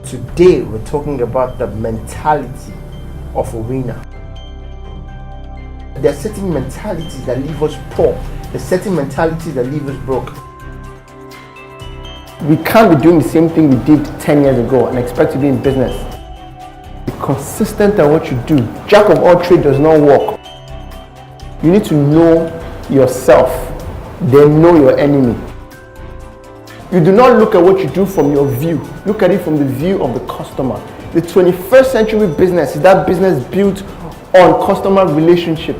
Today we're talking about the mentality of a winner. There are certain mentalities that leave us poor. There are certain mentalities that leave us broke. We can't be doing the same thing we did 10 years ago and expect to be in business. Be consistent at what you do. Jack of all trades does not work. You need to know yourself, then know your enemy. You do not look at what you do from your view. Look at it from the view of the customer. The 21st century business is that business built on customer relationship.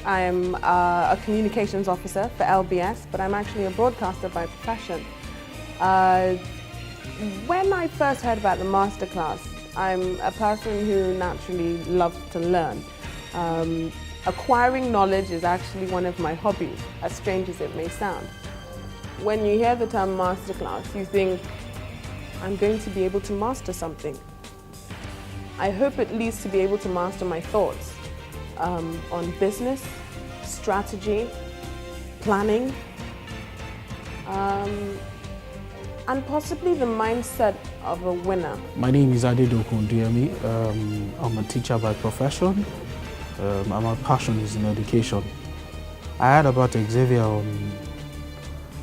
I'm a communications officer for LBS, but I'm actually a broadcaster by profession. When I first heard about the masterclass, I'm a person who naturally loves to learn. Acquiring knowledge is actually one of my hobbies, as strange as it may sound. When you hear the term masterclass, you think, I'm going to be able to master something. I hope at least to be able to master my thoughts. On business, strategy, planning, and possibly the mindset of a winner. My name is Adedoku Ndiemi. I'm a teacher by profession. My passion is in education. I heard about Hexavian on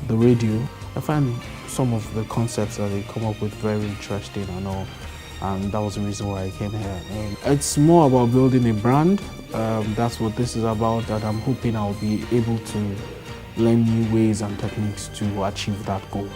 the radio. I find some of the concepts that they come up with very interesting and all. And that was the reason why I came here. It's more about building a brand. That's what this is about, and I'm hoping I'll be able to learn new ways and techniques to achieve that goal.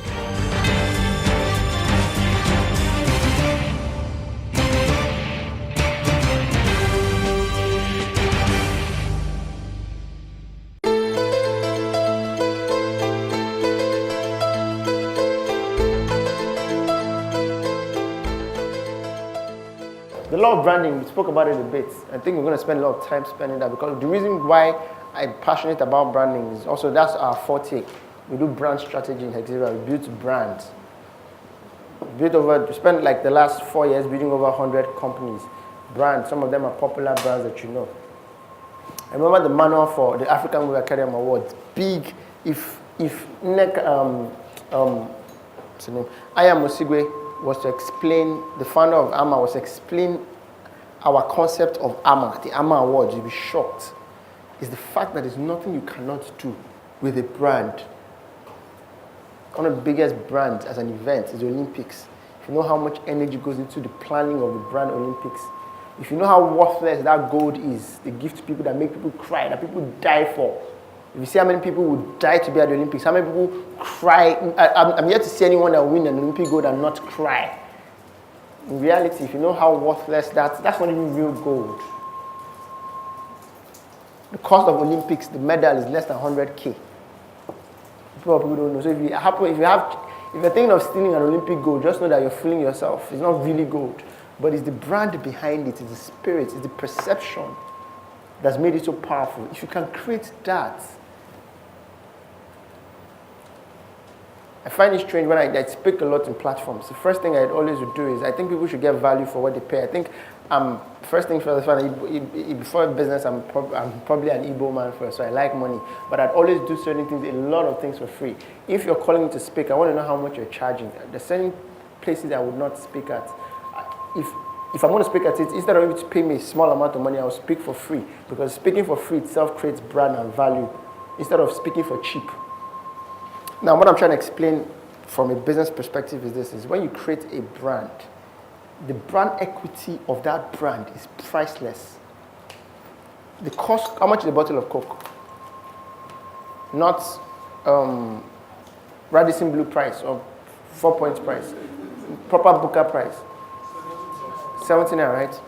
The law of branding, we spoke about it a bit. I think we're going to spend a lot of time spending that because the reason why I'm passionate about branding is also that's our forte. We do brand strategy in Hexavian. We build brands. We spent like the last 4 years building over 100 companies. Brands, some of them are popular brands that you know. I remember the manual for the African Women Academy Awards. Big, Aya Mosigwe was to explain, the founder of AMA was to explain our concept of AMA, the AMA Awards. You'll be shocked. It's the fact that there's nothing you cannot do with a brand. One of the biggest brands as an event is the Olympics. If you know how much energy goes into the planning of the brand Olympics, if you know how worthless that gold is, they give to people that make people cry, that people die for. If you see how many people would die to be at the Olympics, how many people cry. I'm yet to see anyone that will win an Olympic gold and not cry. In reality, if you know how worthless that's not even real gold. The cost of Olympics, the medal is less than 100K. People don't know. So if you're thinking of stealing an Olympic gold, just know that you're fooling yourself. It's not really gold, but it's the brand behind it, it's the spirit, it's the perception that's made it so powerful. If you can create that, I find it strange when I speak a lot in platforms. The first thing I'd always would do is I think people should get value for what they pay. I think first thing first, before business, I'm probably an Igbo man first, so I like money. But I'd always do certain things, a lot of things for free. If you're calling me to speak, I want to know how much you're charging. There's certain places I would not speak at. If I'm going to speak at it, instead of you to pay me a small amount of money, I'll speak for free. Because speaking for free itself creates brand and value, instead of speaking for cheap. Now, what I'm trying to explain from a business perspective is this, is when you create a brand, the brand equity of that brand is priceless. The cost, how much is a bottle of Coke? Not Radisson Blue price or 4 points price. Proper Booker price. 17 naira, right?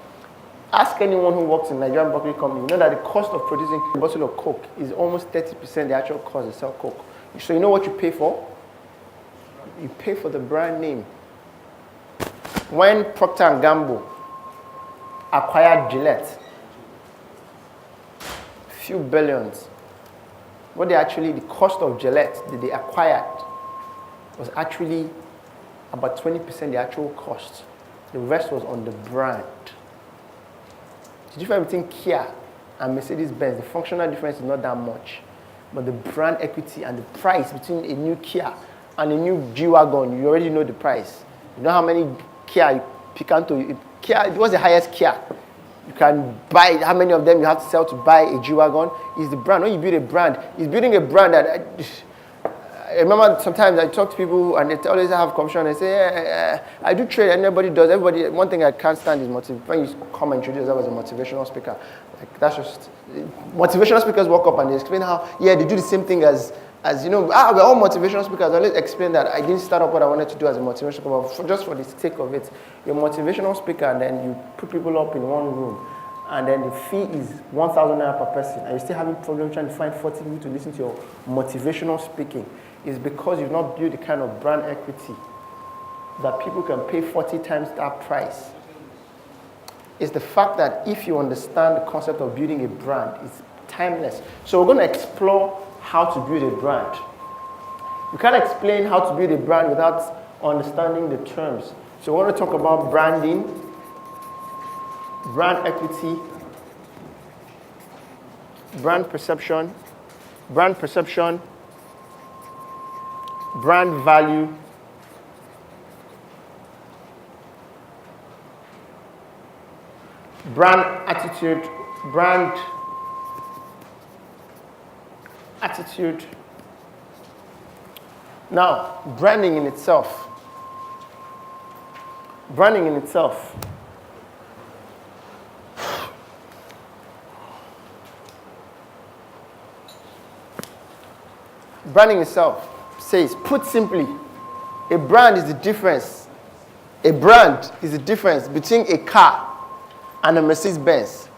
Ask anyone who works in Nigerian Bottling Company, you know that the cost of producing a bottle of Coke is almost 30% the actual cost to sell Coke. So you know what you pay for? You pay for the brand name. When Procter & Gamble acquired Gillette, few billions, the cost of Gillette that they acquired was actually about 20% the actual cost. The rest was on the brand. The difference between Kia and Mercedes-Benz, the functional difference is not that much. But the brand equity and the price between a new Kia and a new G-Wagon, you already know the price. You know how many Kia Picanto, Kia, what's the highest Kia? You can buy, how many of them you have to sell to buy a G-Wagon? Is the brand. When you build a brand, it's building a brand that, I remember sometimes I talk to people and they always have commission and they say, I do trade, everybody does. Everybody, one thing I can't stand is when you come and introduce yourself as a motivational speaker. Like, that's just, motivational speakers walk up and they explain how, they do the same thing as you know, we're all motivational speakers. I always explain that I didn't start up what I wanted to do as a motivational speaker, but just for the sake of it. You're a motivational speaker and then you put people up in one room and then the fee is 1,000 naira per person and you're still having problems trying to find 40 people to listen to your motivational speaking. Is because you've not built the kind of brand equity that people can pay 40 times that price. It's the fact that if you understand the concept of building a brand, it's timeless. So we're going to explore how to build a brand. You can't explain how to build a brand without understanding the terms. So we want to talk about branding, brand equity, brand perception, brand value, brand attitude, Now, branding in itself. Branding in itself says, put simply, a brand is the difference. A brand is the difference between a car and a Mercedes-Benz.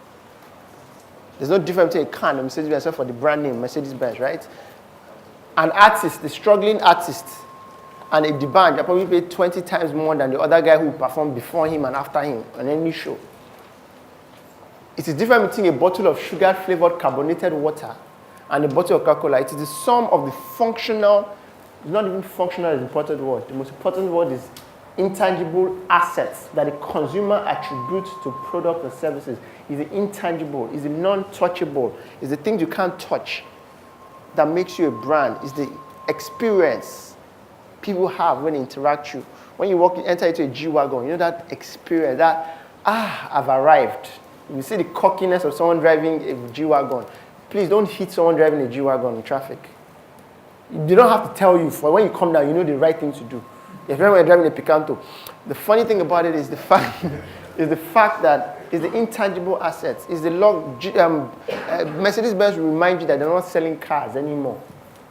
There's no difference between a car and a Mercedes-Benz except for the brand name, Mercedes-Benz, right? An artist, the struggling artist, and a band, you probably pay 20 times more than the other guy who performed before him and after him on any show. It is different between a bottle of sugar-flavored carbonated water and a bottle of Coca-Cola. It is the sum of the functional, it's not even functional is the important word. The most important word is intangible assets that the consumer attributes to products and services. Is the intangible, is the non-touchable, is the things you can't touch that makes you a brand, is the experience people have when they interact with you. When you enter into a G-Wagon, you know that experience, that, I've arrived. You see the cockiness of someone driving a G-Wagon. Please don't hit someone driving a G-Wagon in traffic. They don't have to tell you, for when you come down, you know the right thing to do. If you're driving a Picanto, the funny thing about it is the fact that it's the intangible assets. Is the Mercedes-Benz will remind you that they're not selling cars anymore.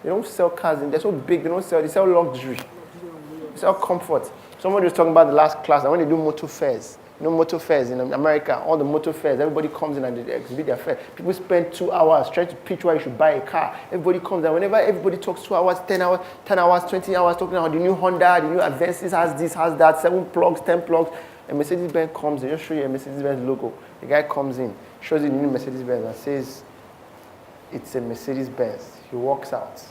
They don't sell cars, and they're so big. They sell luxury. They sell comfort. Somebody was talking about the last class, and when they do motor fairs, you know, motor fairs in America, all the motor fairs, everybody comes in and they exhibit their fair. People spend 2 hours trying to pitch why you should buy a car. Everybody comes and whenever everybody talks 2 hours, 10 hours, 20 hours, talking about the new Honda, the new Avensis has this, has that, 7 plugs, 10 plugs. And Mercedes-Benz comes, they just show you a Mercedes-Benz logo. The guy comes in, shows you the new Mercedes-Benz and says, it's a Mercedes-Benz. He walks out.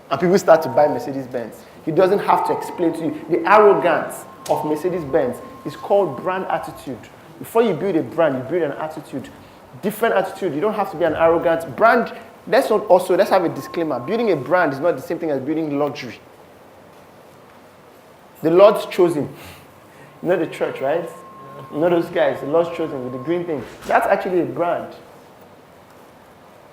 And people start to buy Mercedes-Benz. He doesn't have to explain to you. The arrogance of Mercedes-Benz is called brand attitude. Before you build a brand, you build an attitude. Different attitude. You don't have to be an arrogant brand. Let's have a disclaimer. Building a brand is not the same thing as building luxury. The Lord's chosen. You know the church, right? You know those guys, the Lord's chosen with the green thing. That's actually a brand.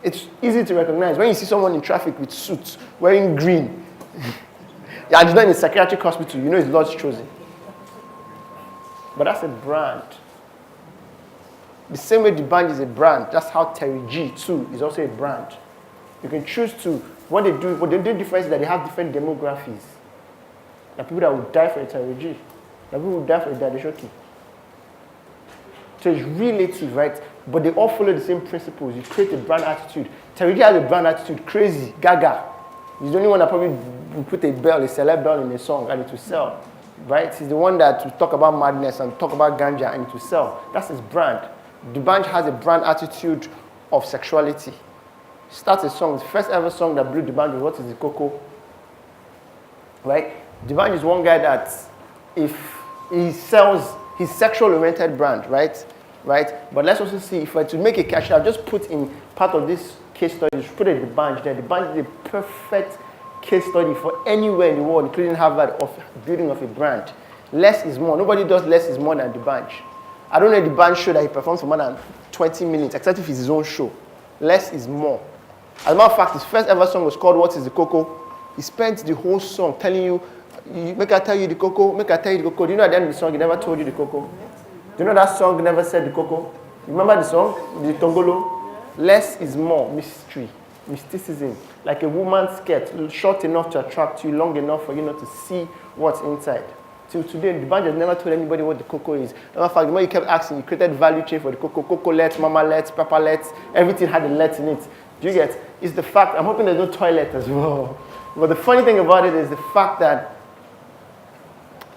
It's easy to recognize. When you see someone in traffic with suits, wearing green, and he's not in a psychiatric hospital, you know it's Lord's chosen. But that's a brand. The same way the band is a brand, that's how Terry G too is also a brand. You can choose to, what they do difference is that they have different demographies. There are people that will die for a Terry G. There are people who will die for a Dadeshoki. So it's relative, right? But they all follow the same principles. You create a brand attitude. Terry G has a brand attitude, crazy, gaga. He's the only one that probably will put a bell, a celeb bell in a song and it will sell. Right? He's the one that will talk about madness and talk about ganja and it will sell. That's his brand. D'banj has a brand attitude of sexuality. He starts a song, the first ever song that blew D'banj was What is the Coco? Right? D'banj is one guy that if he sells his sexual-oriented brand, right? But let's also see, if I to make a catch, I'll just put in part of this case study, just put a D'banj there. D'banj is a perfect case study for anywhere in the world, including Harvard, of building of a brand. Less is more. Nobody does less is more than D'banj. I don't know the D'banj show that he performs for more than 20 minutes, except if it's his own show. Less is more. As a matter of fact, his first ever song was called What is the Coco? He spent the whole song telling you, make I tell you the cocoa, make I tell you the cocoa. Do you know at the end of the song, he never told you the cocoa? Do you know that song never said the cocoa? You remember the song? The Tongolo? Less is more. Mystery. Mysticism. Like a woman's skirt, short enough to attract you, long enough for you not to see what's inside. Till today, D'banj has never told anybody what the cocoa is. Matter of fact, the more you kept asking, you created value chain for the cocoa. Cocoa-let, mama-let, papa-let, everything had a let in it. Do you get? It's the fact, I'm hoping there's no toilet as well. But the funny thing about it is the fact that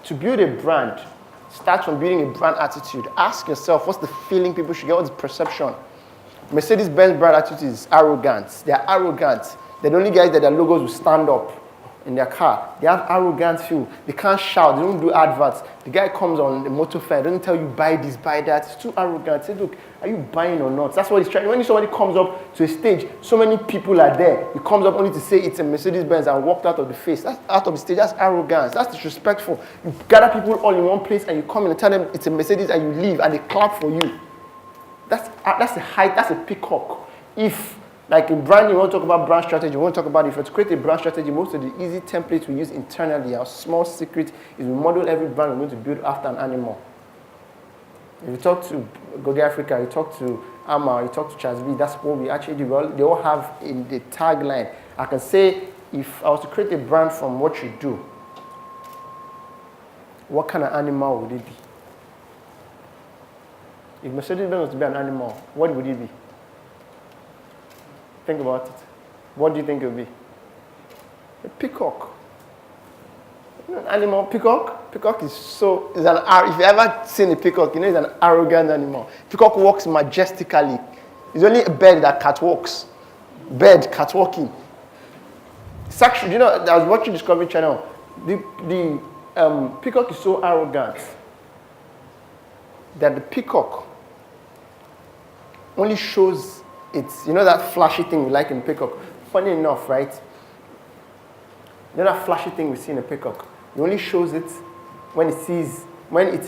to build a brand starts from building a brand attitude. Ask yourself, what's the feeling people should get? What's the perception? Mercedes-Benz brand attitude is arrogance. They are arrogant. They're the only guys that their logos will stand up in their car. They have arrogant feel. They can't shout. They don't do adverts. The guy comes on the motor fair, doesn't tell you buy this, buy that. It's too arrogant. Say, look, are you buying or not? That's what he's trying. When somebody comes up to a stage, so many people are there. He comes up only to say it's a Mercedes-Benz and walked out of the face. That's out of the stage. That's arrogance. That's disrespectful. You gather people all in one place and you come in and tell them it's a Mercedes and you leave and they clap for you. That's a height. That's a peacock. If like in branding, you want to talk about brand strategy, you want to talk about if you to create a brand strategy, most of the easy templates we use internally, our small secret is we model every brand we're going to build after an animal. If you talk to Gogi Africa, you talk to Ama, you talk to Chazbi, that's what we actually do. They all have in the tagline. I can say, if I was to create a brand from what you do, what kind of animal would it be? If Mercedes-Benz was to be an animal, what would it be? Think about it. What do you think it would be? A peacock. You know, an animal, peacock? Peacock is if you ever seen a peacock, you know it's an arrogant animal. Peacock walks majestically. It's only a bird that catwalks. Bird catwalking. It's actually, you know, I was watching Discovery Channel. The peacock is so arrogant that the peacock only shows it's, you know that flashy thing we like in peacock? Funny enough, right? You know that flashy thing we see in a peacock? He only shows it when it's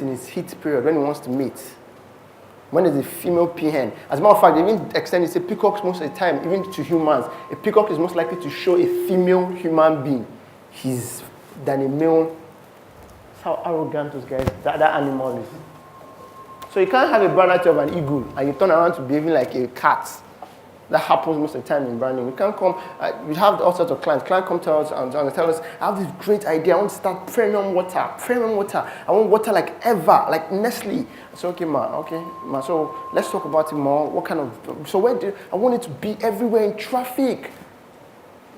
in its heat period, when he wants to mate. When there's a female peahen. As a matter of fact, they even extend it, say peacocks most of the time, even to humans. A peacock is most likely to show a female human being than a male. That's how arrogant those guys, that animal is. So you can't have a brand attitude of an eagle and you turn around to behaving like a cat. That happens most of the time in branding. We can't come, we have all sorts of clients. Clients come to us and tell us, I have this great idea. I want to start premium water. I want water like Eva, like Nestle. I say, okay, ma, so let's talk about it more. What kind of, so I want it to be everywhere in traffic.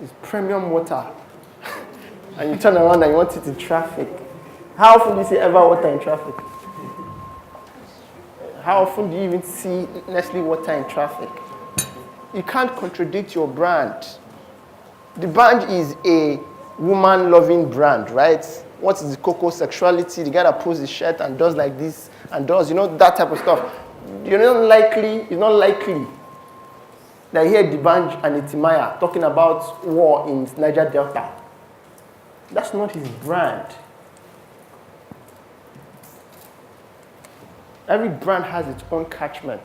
It's premium water. And you turn around and you want it in traffic. How often do you see Eva water in traffic? How often do you even see Nestle water in traffic? You can't contradict your brand. D'banj is a woman-loving brand, right? What is the cocoa sexuality? The guy that pulls his shirt and does like this and does, you know, that type of stuff. It's not likely that you hear D'banj and Itimaya talking about war in Niger Delta. That's not his brand. Every brand has its own catchment.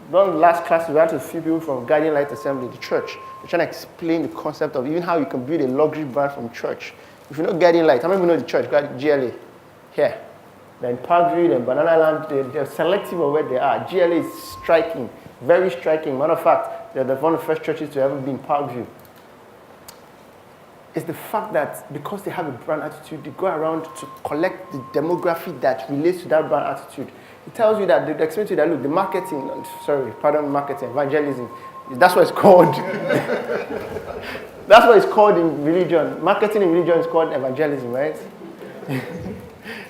During last class, we had a few people from Guardian Light Assembly, the church. They're trying to explain the concept of even how you can build a luxury brand from church. If you know Guardian Light, how many people know the church? GLA. Here. They're in Parkview, they're in Banana Land. They're selective of where they are. GLA is striking, very striking. Matter of fact, they're one of the first churches to ever be in Parkview. It's the fact that because they have a brand attitude, they go around to collect the demography that relates to that brand attitude. It tells you that, they explain to you that, look, the marketing, evangelism, that's what it's called. That's what it's called in religion. Marketing in religion is called evangelism, right?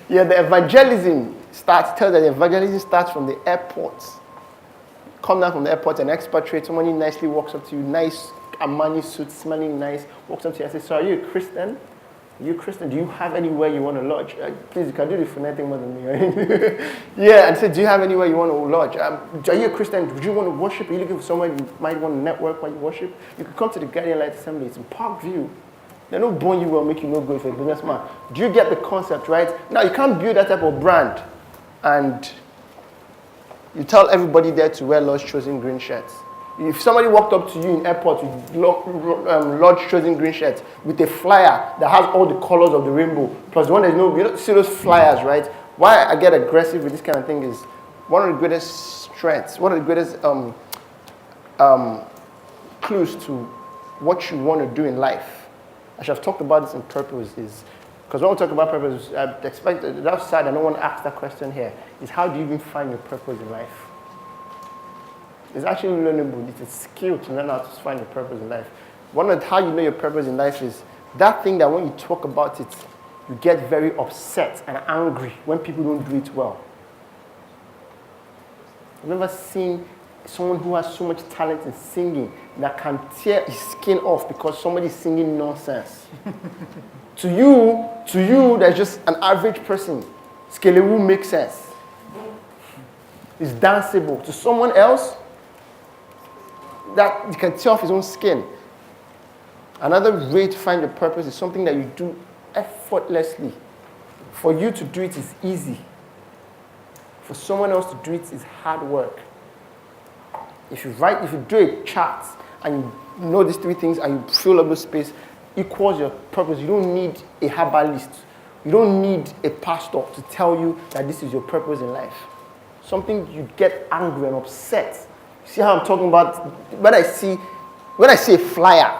Yeah, the evangelism tells that the evangelism starts from the airport. Come down from the airport, an expatriate, somebody nicely walks up to you, nice Armani suit, smelling nice, walks up to you and says, so are you a Christian? Are you a Christian? Do you have anywhere you want to lodge? Please, you can do the phonetic more than me. Right? Yeah, and say, do you have anywhere you want to lodge? Are you a Christian? Would you want to worship? Are you looking for somewhere you might want to network while you worship? You could come to the Guardian Light Assembly. It's in Parkview. They're not born you will make you no go if you're a businessman. Do you get the concept, right? Now, you can't build that type of brand and you tell everybody there to wear Lord's Chosen green shirts. If somebody walked up to you in airport with Lord's Chosen green shirts with a flyer that has all the colors of the rainbow, plus the one you don't see those flyers, right? Why I get aggressive with this kind of thing is one of the greatest strengths, one of the greatest clues to what you want to do in life. I should have talked about this in purpose is, because when we talk about purpose, I expect that side, I don't want to ask that question here, is how do you even find your purpose in life? It's actually learnable. It's a skill to learn how to find your purpose in life. One of how you know your purpose in life is that thing that when you talk about it, you get very upset and angry when people don't do it well. I've never seen someone who has so much talent in singing that can tear his skin off because somebody is singing nonsense. To you, there's just an average person. Skelewu makes sense. It's danceable. To someone else, that you can tear off his own skin. Another way to find your purpose is something that you do effortlessly. For you to do it is easy. For someone else to do it is hard work. If you do a chart and you know these three things and you fill up the space, equals your purpose. You don't need a herbalist. You don't need a pastor to tell you that this is your purpose in life. Something you get angry and upset. See how I'm talking about? When I see a flyer,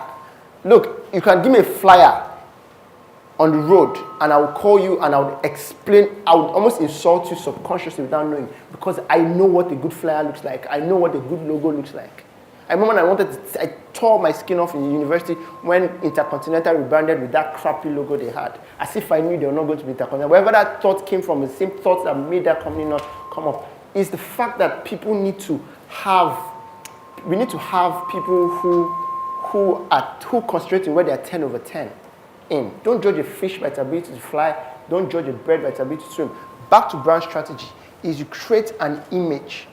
look, you can give me a flyer on the road and I will call you and I would explain, I would almost insult you subconsciously without knowing because I know what a good flyer looks like. I know what a good logo looks like. I remember when I tore my skin off in the university when Intercontinental rebranded with that crappy logo they had. As if I knew they were not going to be Intercontinental. Wherever that thought came from, the same thoughts that made that company not come up, is the fact that people need to have, we need to have people who concentrate in where they are 10 over 10 in. Don't judge a fish by its ability to fly. Don't judge a bird by its ability to swim. Back to brand strategy is you create an image,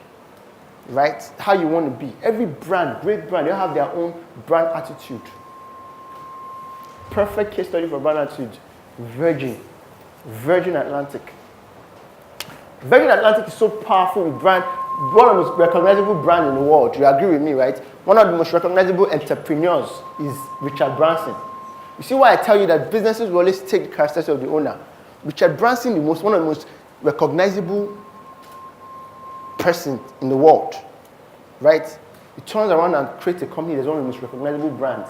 right? How you want to be. Every brand, great brand, they have their own brand attitude. Perfect case study for brand attitude, Virgin Atlantic. Virgin Atlantic is so powerful with brand, one of the most recognizable brands in the world. You agree with me, right? One of the most recognizable entrepreneurs is Richard Branson. You see why I tell you that businesses will always take the characteristics of the owner. Richard Branson is one of the most recognizable person in the world, right? He turns around and creates a company that's one of the most recognizable brands.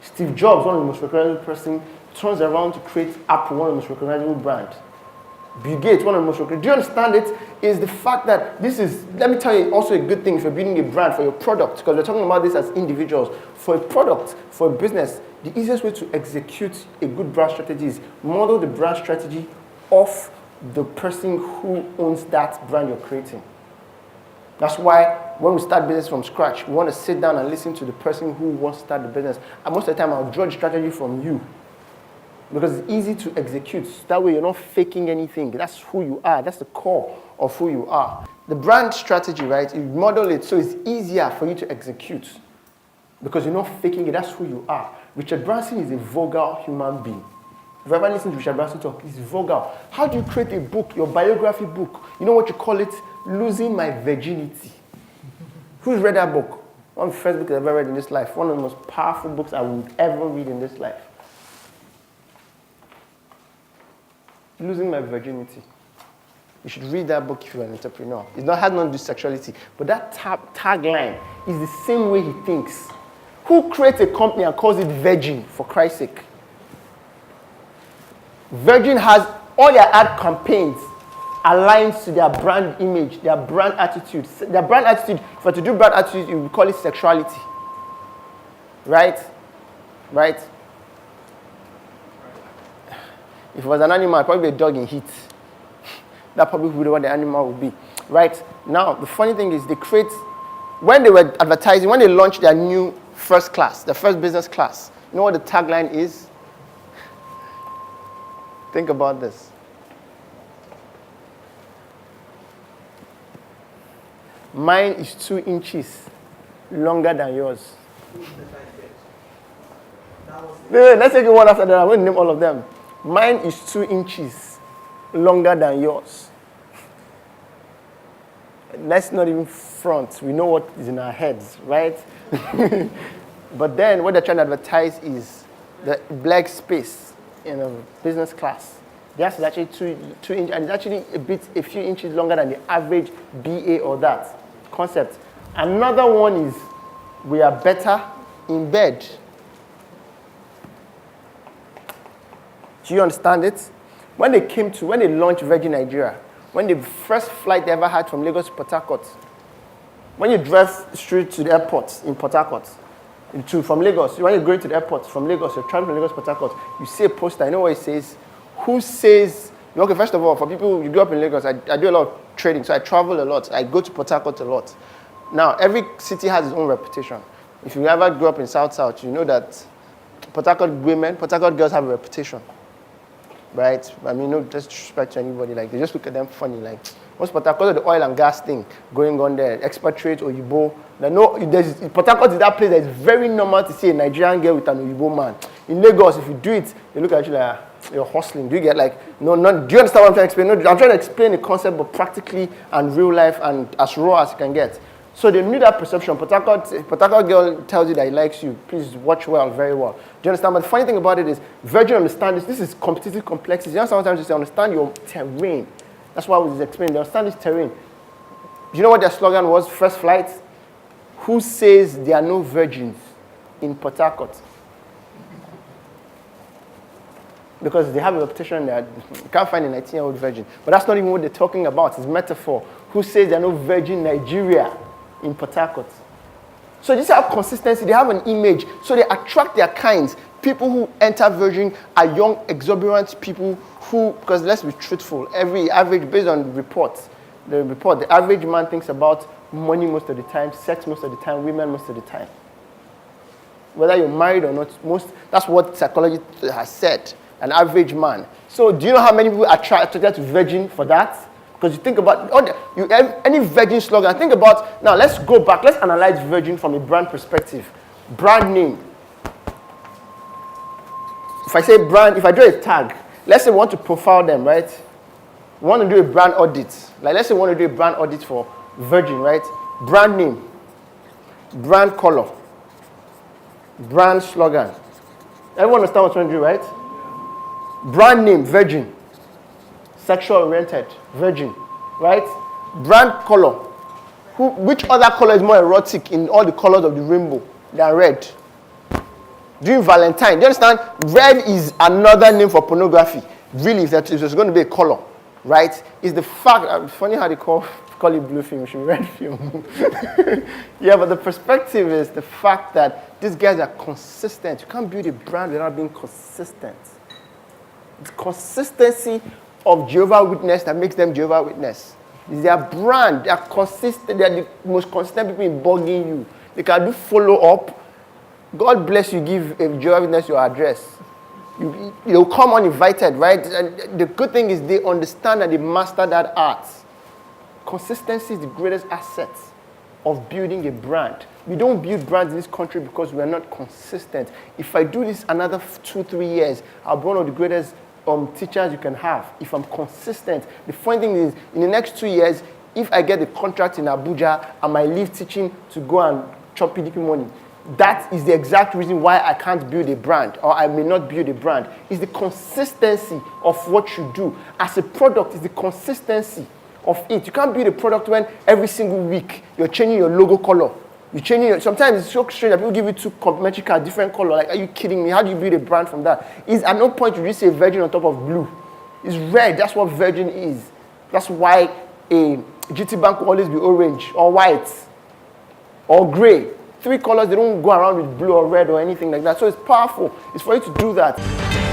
Steve Jobs, one of the most recognizable person, turns around to create Apple, one of the most recognizable brands. Bill Gates, one of the most recognizable. Do you understand it? Is the fact that this is, let me tell you, also a good thing for building a brand for your product, because we're talking about this as individuals. For a product, for a business, the easiest way to execute a good brand strategy is model the brand strategy of the person who owns that brand you're creating. That's why when we start business from scratch, we want to sit down and listen to the person who wants to start the business. And most of the time, I'll draw the strategy from you. Because it's easy to execute. That way, you're not faking anything. That's who you are. That's the core of who you are. The brand strategy, right? You model it so it's easier for you to execute. Because you're not faking it. That's who you are. Richard Branson is a vulgar human being. If you ever listen to Richard Branson talk, he's vulgar. How do you create a book, your biography book? You know what you call it? Losing My Virginity. Who's read that book? One of the first books I've ever read in this life. One of the most powerful books I would ever read in this life. Losing My Virginity. You should read that book if you're an entrepreneur. It has nothing to do with sexuality. But that tagline is the same way he thinks. Who creates a company and calls it Virgin, for Christ's sake? Virgin has all their ad campaigns aligns to their brand image, their brand attitude. Their brand attitude, if you were to do brand attitude, you would call it sexuality. Right? right? If it was an animal, it'd probably be a dog in heat. That probably would be what the animal would be, right? Now, the funny thing is when they were advertising, when they launched their new first class, the first business class, you know what the tagline is? Think about this. Mine is 2 inches longer than yours. Let's take it one after the other. I'm going to name all of them. Mine is 2 inches longer than yours. Let's not even front. We know what is in our heads, right? But then what they're trying to advertise is the black space in a business class. Theirs is actually 2 inches, and it's actually a few inches longer than the average BA or that concept. Another one is we are better in bed. Do you understand it? When they launched Virgin Nigeria, when the first flight they ever had from Lagos to Port Harcourt, when you drive straight to the airport in Port Harcourt, from Lagos, when you're going to the airport from Lagos, you're traveling from Lagos to Port Harcourt, you see a poster, you know what it says? Who says, okay, first of all, for people, you grew up in Lagos, I do a lot of trading, so I travel a lot. I go to Port Harcourt a lot. Now, every city has its own reputation. If you ever grew up in South, you know that Port Harcourt women, Port Harcourt girls have a reputation. Right? I mean, no disrespect to anybody. Like, they just look at them funny. Like, most Port Harcourt, the oil and gas thing going on there, expatriate, Oyibo. Port Harcourt is that place that is very normal to see a Nigerian girl with an Oyibo man. In Lagos, if you do it, they look at you like, you're hustling. Do you get like, no, do you understand what I'm trying to explain? No, I'm trying to explain the concept, but practically and real life and as raw as you can get. So they knew that perception. Port Harcourt girl tells you that he likes you. Please watch well, very well. Do you understand? But the funny thing about it is, Virgin understands this. This is competitive complexity. You know, sometimes you say, understand your terrain. That's why I was explaining. They understand this terrain. Do you know what their slogan was? First flight. Who says there are no virgins in Port Harcourt? Because they have a reputation that you can't find a 19-year-old virgin. But that's not even what they're talking about. It's metaphor. Who says there are no virgin Nigeria in Port Harcourt? So this is how consistency, they have an image. So they attract their kinds. People who enter Virgin are young, exuberant people who, because let's be truthful, every average, based on the average man thinks about money most of the time, sex most of the time, women most of the time. Whether you're married or not, that's what psychology has said, an average man. So do you know how many people are attracted to Virgin for that? Because you think about any Virgin slogan, think about, now let's go back, let's analyze Virgin from a brand perspective. Brand name. If I say brand, if I draw a tag, let's say we want to profile them, right? We want to do a brand audit. Like let's say we want to do a brand audit for Virgin, right? Brand name, brand color, brand slogan. Everyone understand what I'm trying to do, right? Brand name, Virgin. Sexual oriented, Virgin, right? Brand color. Which other color is more erotic in all the colors of the rainbow than red? During Valentine, do you understand? Red is another name for pornography. Really, if there's going to be a color, right? Is the fact, funny how they call it blue film, it should be red film. Yeah, but the perspective is the fact that these guys are consistent. You can't build a brand without being consistent. It's consistency of Jehovah's Witness that makes them Jehovah's Witness. It's their brand. They are consistent. They are the most consistent people in bugging you. They can do follow-up. God bless you, give a Jehovah's Witness your address. You'll come uninvited, right? And the good thing is they understand and they master that art. Consistency is the greatest asset of building a brand. We don't build brands in this country because we are not consistent. If I do this another 2-3 years, I'll be one of the greatest teachers you can have if I'm consistent. The funny thing is, in the next 2 years, if I get a contract in Abuja, I might leave teaching to go and chop PDP money. That is the exact reason why I can't build a brand, or I may not build a brand. It's the consistency of what you do. As a product, it's the consistency of it. You can't build a product when every single week you're changing your logo color. You're changing sometimes it's so strange that people give you two complementary cards, different color. Like, are you kidding me? How do you build a brand from that? At no point you just say Virgin on top of blue. It's red. That's what Virgin is. That's why a GT Bank will always be orange or white or gray. three colors, they don't go around with blue or red or anything like that. So it's powerful. It's for you to do that.